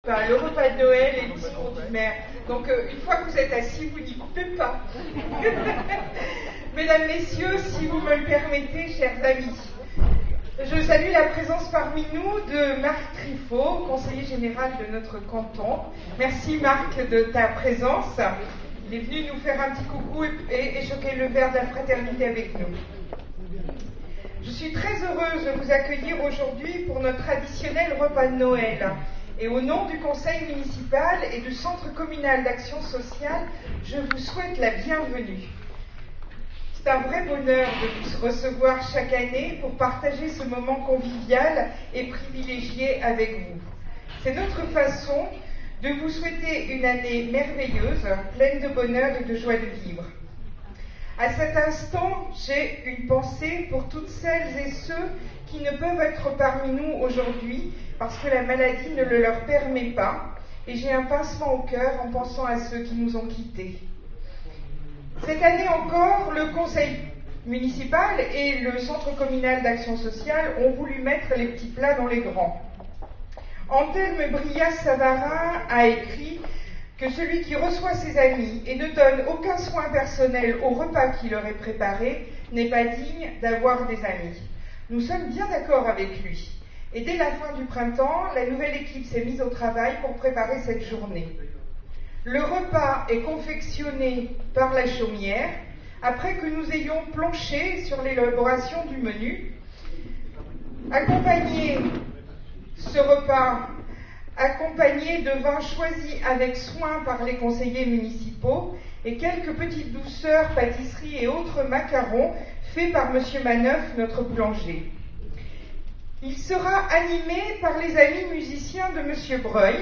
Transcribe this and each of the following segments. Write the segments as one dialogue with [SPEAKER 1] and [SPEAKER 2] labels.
[SPEAKER 1] pas. Le repas de Noël et le discours du maire. Donc, une fois que vous êtes assis, vous n'y coupez pas. Mesdames, Messieurs, si vous me le permettez, chers amis, je salue la présence parmi nous de Marc Triffaut, conseiller général de notre canton. Merci Marc de ta présence. Il est venu nous faire un petit coucou et choquer le verre de la fraternité avec nous. Je suis très heureuse de vous accueillir aujourd'hui pour notre traditionnel repas de Noël. Et au nom du conseil municipal et du centre communal d'action sociale, je vous souhaite la bienvenue. C'est un vrai bonheur de vous recevoir chaque année pour partager ce moment convivial et privilégié avec vous. C'est notre façon de vous souhaiter une année merveilleuse, pleine de bonheur et de joie de vivre. À cet instant, j'ai une pensée pour toutes celles et ceux qui ne peuvent être parmi nous aujourd'hui parce que la maladie ne le leur permet pas, et j'ai un pincement au cœur en pensant à ceux qui nous ont quittés. Cette année encore, le conseil municipal et le centre communal d'action sociale ont voulu mettre les petits plats dans les grands. Antelme Brillas-Savarin a écrit que celui qui reçoit ses amis et ne donne aucun soin personnel au repas qui leur est préparé n'est pas digne d'avoir des amis. Nous sommes bien d'accord avec lui. Et dès la fin du printemps, la nouvelle équipe s'est mise au travail pour préparer cette journée. Le repas est confectionné par la chaumière après que nous ayons planché sur l'élaboration du menu. Ce repas accompagné de vins choisis avec soin par les conseillers municipaux et quelques petites douceurs, pâtisseries et autres macarons faits par M. Maneuf, notre plongé. Il sera animé par les amis musiciens de M. Breuil,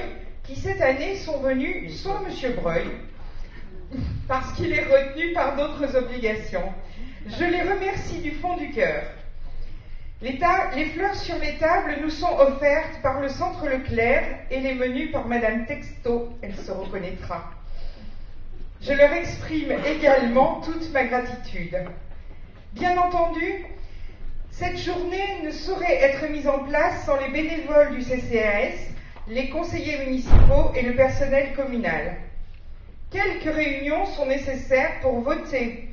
[SPEAKER 1] qui cette année sont venus sans M. Breuil, parce qu'il est retenu par d'autres obligations. Je les remercie du fond du cœur. Les fleurs sur les tables nous sont offertes par le Centre Leclerc et les menus par Madame Texto, elle se reconnaîtra. Je leur exprime également toute ma gratitude. Bien entendu, cette journée ne saurait être mise en place sans les bénévoles du CCAS, les conseillers municipaux et le personnel communal. Quelques réunions sont nécessaires pour voter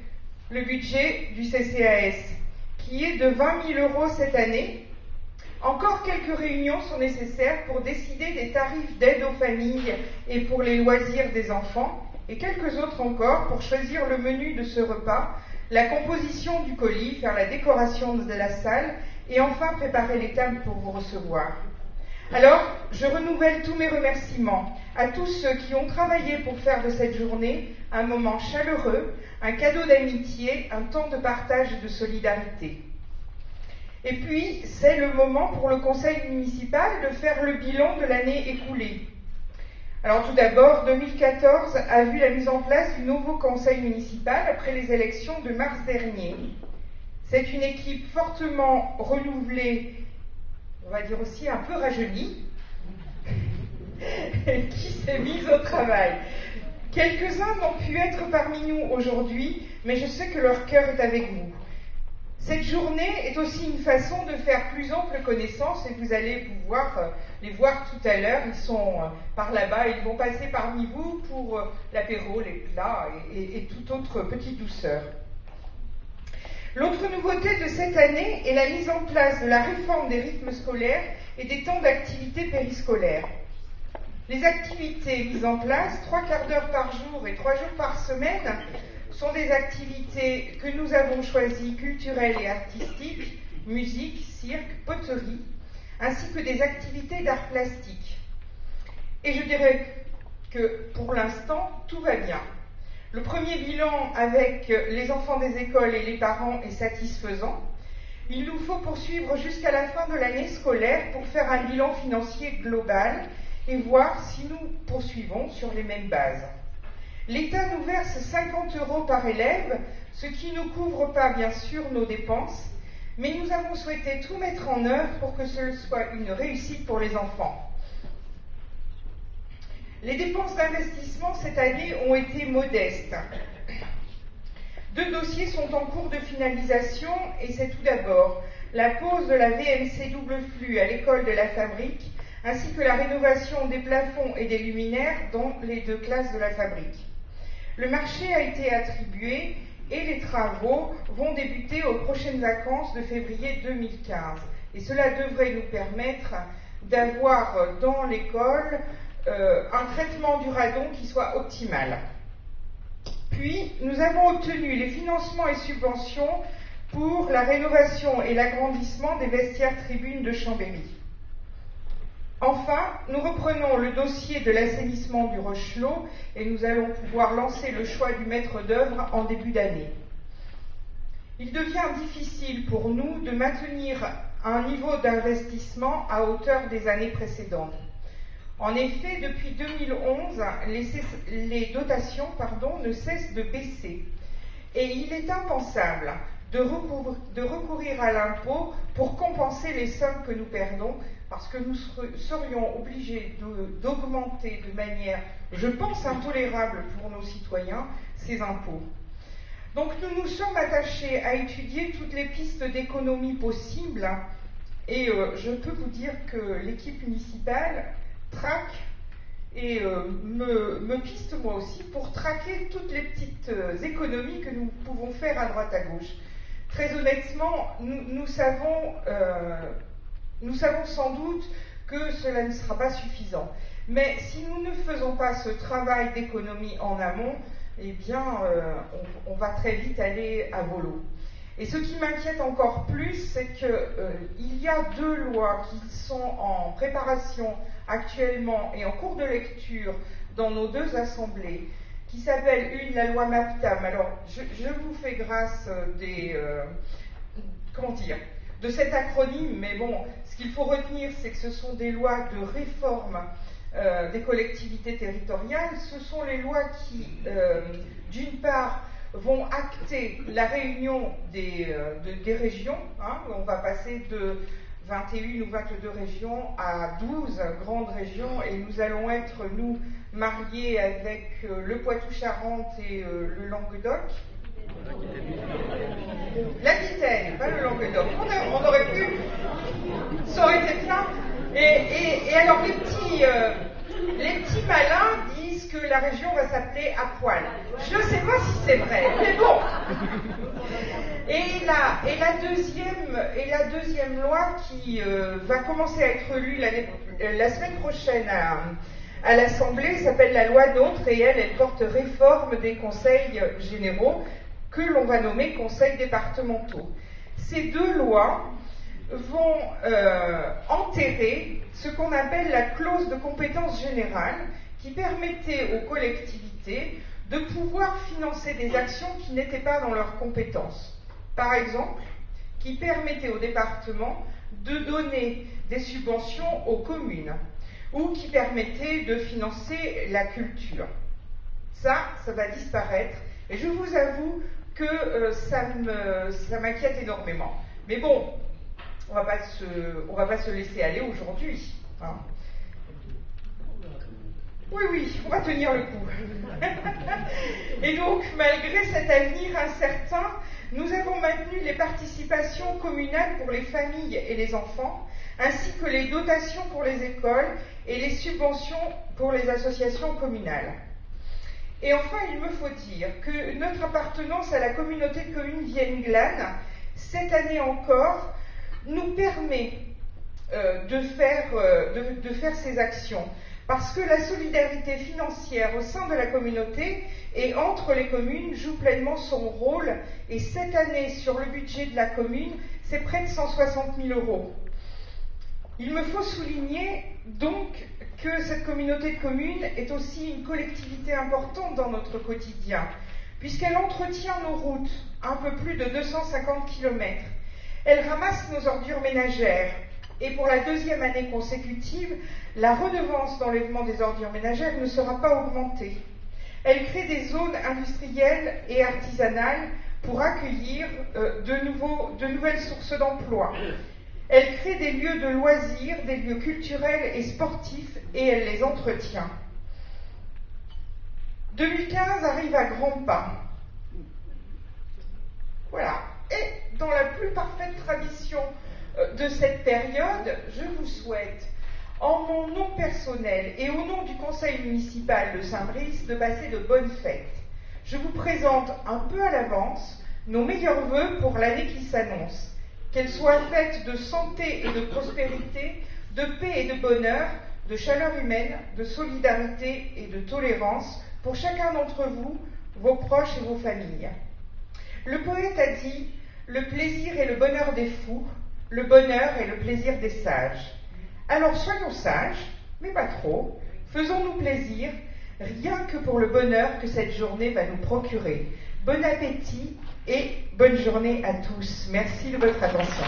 [SPEAKER 1] le budget du CCAS, qui est de 20 000 € cette année. Encore quelques réunions sont nécessaires pour décider des tarifs d'aide aux familles et pour les loisirs des enfants, et quelques autres encore pour choisir le menu de ce repas, la composition du colis, faire la décoration de la salle et enfin préparer les tables pour vous recevoir. Alors, je renouvelle tous mes remerciements à tous ceux qui ont travaillé pour faire de cette journée un moment chaleureux, un cadeau d'amitié, un temps de partage et de solidarité. Et puis, c'est le moment pour le conseil municipal de faire le bilan de l'année écoulée. Alors tout d'abord, 2014 a vu la mise en place du nouveau conseil municipal après les élections de mars dernier. C'est une équipe fortement renouvelée, on va dire aussi un peu rajeunie, qui s'est mise au travail. Quelques-uns n'ont pu être parmi nous aujourd'hui, mais je sais que leur cœur est avec vous. Cette journée est aussi une façon de faire plus ample connaissance et vous allez pouvoir les voir tout à l'heure. Ils sont par là-bas, ils vont passer parmi vous pour l'apéro, les plats et toute autre petite douceur. L'autre nouveauté de cette année est la mise en place de la réforme des rythmes scolaires et des temps d'activité périscolaires. Les activités mises en place, 3/4 d'heure par jour et 3 jours par semaine, sont des activités que nous avons choisies culturelles et artistiques, musique, cirque, poterie, ainsi que des activités d'art plastique. Et je dirais que pour l'instant, tout va bien. Le premier bilan avec les enfants des écoles et les parents est satisfaisant. Il nous faut poursuivre jusqu'à la fin de l'année scolaire pour faire un bilan financier global et voir si nous poursuivons sur les mêmes bases. L'État nous verse 50 € par élève, ce qui ne couvre pas bien sûr nos dépenses, mais nous avons souhaité tout mettre en œuvre pour que ce soit une réussite pour les enfants. Les dépenses d'investissement cette année ont été modestes. 2 dossiers sont en cours de finalisation et c'est tout d'abord la pose de la VMC double flux à l'école de la Fabrique ainsi que la rénovation des plafonds et des luminaires dans les 2 classes de la fabrique. Le marché a été attribué et les travaux vont débuter aux prochaines vacances de février 2015. Et cela devrait nous permettre d'avoir dans l'école un traitement du radon qui soit optimal. Puis, nous avons obtenu les financements et subventions pour la rénovation et l'agrandissement des vestiaires tribunes de Chambéry. Enfin, nous reprenons le dossier de l'assainissement du Rochelot et nous allons pouvoir lancer le choix du maître d'œuvre en début d'année. Il devient difficile pour nous de maintenir un niveau d'investissement à hauteur des années précédentes. En effet, depuis 2011, les dotations ne cessent de baisser. Et il est impensable de recourir à l'impôt pour compenser les sommes que nous perdons, parce que nous serions obligés d'augmenter de manière, je pense, intolérable pour nos citoyens, ces impôts. Donc nous nous sommes attachés à étudier toutes les pistes d'économie possibles, et je peux vous dire que l'équipe municipale traque et me piste moi aussi pour traquer toutes les petites économies que nous pouvons faire à droite à gauche. Très honnêtement, nous savons sans doute que cela ne sera pas suffisant. Mais si nous ne faisons pas ce travail d'économie en amont, eh bien, on va très vite aller à volo. Et ce qui m'inquiète encore plus, c'est qu'il y a 2 lois qui sont en préparation actuellement et en cours de lecture dans nos 2 assemblées, qui s'appellent une, la loi MAPTAM. Alors, je vous fais grâce de cet acronyme, mais bon, ce qu'il faut retenir, c'est que ce sont des lois de réforme des collectivités territoriales. Ce sont les lois qui, d'une part, vont acter la réunion des régions. On va passer de 21 ou 22 régions à 12 grandes régions, et nous allons être, nous, mariés avec le Poitou-Charentes et le Languedoc. L'Aquitaine, pas le Languedoc. On aurait pu, ça aurait été bien. Et alors les petits malins disent que la région va s'appeler à poil. Je ne sais pas si c'est vrai, mais bon. Et la deuxième loi qui va commencer à être lue la semaine prochaine à l'Assemblée s'appelle la loi NOTRe, et elle porte réforme des conseils généraux que l'on va nommer conseils départementaux. Ces 2 lois vont enterrer ce qu'on appelle la clause de compétence générale, qui permettait aux collectivités de pouvoir financer des actions qui n'étaient pas dans leurs compétences. Par exemple, qui permettait aux départements de donner des subventions aux communes, ou qui permettait de financer la culture. Ça va disparaître, et je vous avoue que ça m'inquiète énormément. Mais bon, on va pas se laisser aller aujourd'hui. Oui, on va tenir le coup. Et donc, malgré cet avenir incertain, nous avons maintenu les participations communales pour les familles et les enfants, ainsi que les dotations pour les écoles et les subventions pour les associations communales. Et enfin, il me faut dire que notre appartenance à la communauté de communes Vienne-Glane, cette année encore, nous permet de faire ces actions, parce que la solidarité financière au sein de la communauté et entre les communes joue pleinement son rôle, et cette année, sur le budget de la commune, c'est près de 160 000 €. Il me faut souligner donc que cette communauté de communes est aussi une collectivité importante dans notre quotidien, puisqu'elle entretient nos routes, un peu plus de 250 km. Elle ramasse nos ordures ménagères, et pour la 2e année consécutive, la redevance d'enlèvement des ordures ménagères ne sera pas augmentée. Elle crée des zones industrielles et artisanales pour accueillir de nouvelles sources d'emploi. Elle crée des lieux de loisirs, des lieux culturels et sportifs, et elle les entretient. 2015 arrive à grands pas. Voilà. Et dans la plus parfaite tradition de cette période, je vous souhaite, en mon nom personnel et au nom du conseil municipal de Saint-Brice, de passer de bonnes fêtes. Je vous présente un peu à l'avance nos meilleurs vœux pour l'année qui s'annonce. Qu'elle soit faite de santé et de prospérité, de paix et de bonheur, de chaleur humaine, de solidarité et de tolérance pour chacun d'entre vous, vos proches et vos familles. Le poète a dit « Le plaisir est le bonheur des fous, le bonheur est le plaisir des sages ». Alors soyons sages, mais pas trop, faisons-nous plaisir, rien que pour le bonheur que cette journée va nous procurer. Bon appétit et bonne journée à tous. Merci de votre attention.